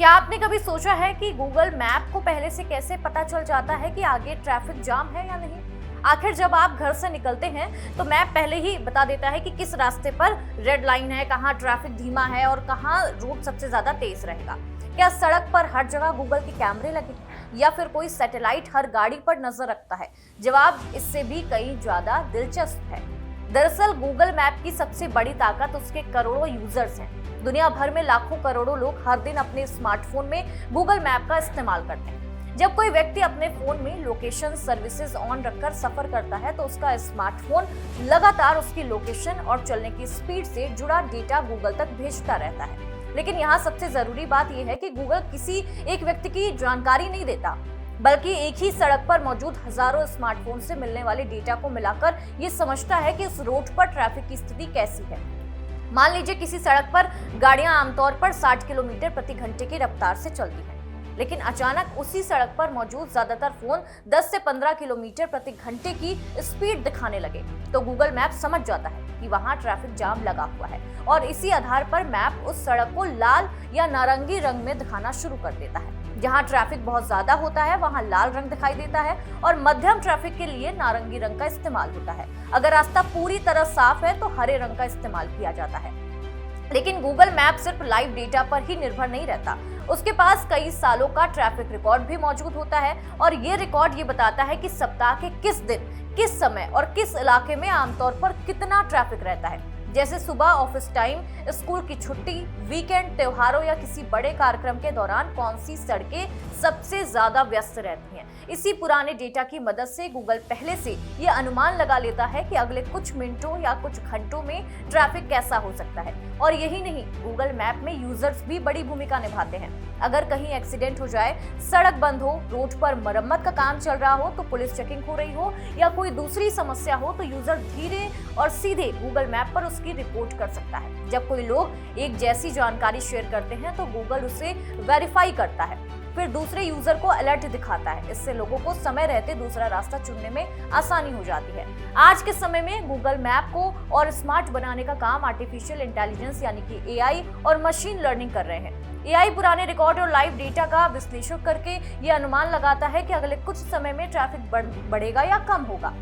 क्या आपने कभी सोचा है कि गूगल मैप को पहले से कैसे पता चल जाता है कि आगे ट्रैफिक जाम है या नहीं? आखिर जब आप घर से निकलते हैं तो मैप पहले ही बता देता है कि किस रास्ते पर रेड लाइन है, कहाँ ट्रैफिक धीमा है और कहाँ रूट सबसे ज्यादा तेज रहेगा। क्या सड़क पर हर जगह गूगल के कैमरे लगे या फिर कोई सैटेलाइट हर गाड़ी पर नजर रखता है? जवाब इससे भी कहीं ज्यादा दिलचस्प है। दरअसल गूगल मैप की सबसे बड़ी ताकत उसके करोड़ों यूजर्स हैं। दुनिया भर में लाखों करोड़ों लोग हर दिन अपने स्मार्टफोन में गूगल मैप का इस्तेमाल करते हैं। जब कोई व्यक्ति अपने फोन में लोकेशन सर्विसेज ऑन रखकर सफर करता है तो उसका स्मार्टफोन लगातार उसकी लोकेशन और चलने की स्पीड से जुड़ा डेटा गूगल तक भेजता रहता है। लेकिन यहाँ सबसे जरूरी बात यह है कि गूगल किसी एक व्यक्ति की जानकारी नहीं देता, बल्कि एक ही सड़क पर मौजूद हजारों स्मार्टफोन से मिलने वाले डेटा को मिलाकर ये समझता है कि उस रोड पर ट्रैफिक की स्थिति कैसी है। मान लीजिए किसी सड़क पर गाड़ियां आमतौर पर 60 किलोमीटर प्रति घंटे की रफ्तार से चलती हैं, लेकिन अचानक उसी सड़क पर मौजूद ज्यादातर फोन 10 से 15 किलोमीटर प्रति घंटे की स्पीड दिखाने लगे तो गूगल मैप समझ जाता है कि वहां ट्रैफिक जाम लगा हुआ है और इसी आधार पर मैप उस सड़क को लाल या नारंगी रंग में दिखाना शुरू कर देता है। जहां ट्रैफिक बहुत ज्यादा होता है वहां लाल रंग दिखाई देता है और मध्यम ट्रैफिक के लिए नारंगी रंग का इस्तेमाल होता है। अगर रास्ता पूरी तरह साफ है तो हरे रंग का इस्तेमाल किया जाता है। लेकिन गूगल मैप सिर्फ लाइव डेटा पर ही निर्भर नहीं रहता, उसके पास कई सालों का ट्रैफिक रिकॉर्ड भी मौजूद होता है और ये रिकॉर्ड ये बताता है कि सप्ताह के किस दिन, किस समय और किस इलाके में आमतौर पर कितना ट्रैफिक रहता है। जैसे सुबह ऑफिस टाइम, स्कूल की छुट्टी, वीकेंड, त्योहारों या किसी बड़े कार्यक्रम के दौरान कौन सी सड़कें सबसे ज्यादा व्यस्त रहती हैं। इसी पुराने डेटा की मदद से गूगल पहले से ये अनुमान लगा लेता है कि अगले कुछ मिनटों या कुछ घंटों में ट्रैफिक कैसा हो सकता है। और यही नहीं, गूगल मैप में यूजर्स भी बड़ी भूमिका निभाते हैं। अगर कहीं एक्सीडेंट हो जाए, सड़क बंद हो, रोड पर मरम्मत का काम चल रहा हो, तो पुलिस चेकिंग हो रही हो या कोई दूसरी समस्या हो, तो यूजर धीरे और सीधे गूगल मैप पर उसकी रिपोर्ट कर सकता है। जब कोई लोग एक जैसी जानकारी शेयर करते हैं तो गूगल उसे वेरीफाई करता है, फिर दूसरे यूजर को अलर्ट दिखाता है। इससे लोगों को समय रहते दूसरा रास्ता चुनने में आसानी हो जाती है। आज के समय में गूगल मैप को और स्मार्ट बनाने का काम आर्टिफिशियल इंटेलिजेंस यानी कि एआई और मशीन लर्निंग कर रहे हैं। एआई पुराने रिकॉर्ड और लाइव डेटा का विश्लेषण करके ये अनुमान लगाता है कि अगले कुछ समय में ट्रैफिक बढ़ेगा या कम होगा।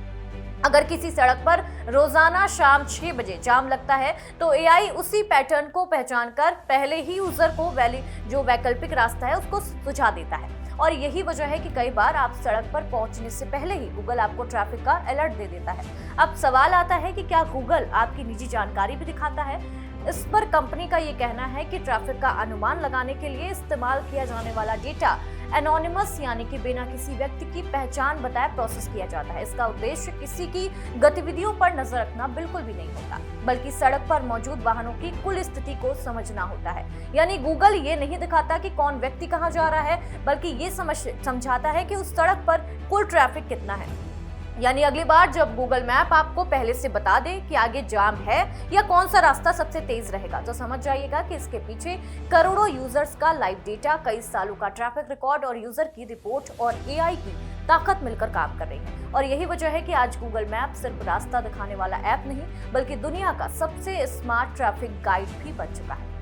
अगर किसी सड़क पर रोजाना शाम 6 बजे जाम लगता है तो एआई उसी पैटर्न को पहचान कर पहले ही यूजर को जो वैकल्पिक रास्ता है उसको सुझा देता है। और यही वजह है कि कई बार आप सड़क पर पहुंचने से पहले ही गूगल आपको ट्रैफिक का अलर्ट दे देता है। अब सवाल आता है कि क्या गूगल आपकी निजी जानकारी भी दिखाता है? इस पर कंपनी का ये कहना है कि ट्रैफिक का अनुमान लगाने के लिए इस्तेमाल किया जाने वाला डेटा एनोनिमस यानी कि बिना किसी व्यक्ति की पहचान बताए प्रोसेस किया जाता है। इसका उद्देश्य किसी की गतिविधियों पर नजर रखना बिल्कुल भी नहीं होता, बल्कि सड़क पर मौजूद वाहनों की कुल स्थिति को समझना होता है। यानी गूगल ये नहीं दिखाता कि कौन व्यक्ति कहाँ जा रहा है, बल्कि ये समझाता है कि उस सड़क पर कुल ट्रैफिक कितना है। यानी अगली बार जब गूगल मैप आपको पहले से बता दे कि आगे जाम है या कौन सा रास्ता सबसे तेज रहेगा, तो समझ जाइएगा कि इसके पीछे करोड़ों यूजर्स का लाइव डेटा, कई सालों का ट्रैफिक रिकॉर्ड और यूजर की रिपोर्ट और एआई की ताकत मिलकर काम कर रही है। और यही वजह है कि आज गूगल मैप सिर्फ रास्ता दिखाने वाला ऐप नहीं, बल्कि दुनिया का सबसे स्मार्ट ट्रैफिक गाइड भी बन चुका है।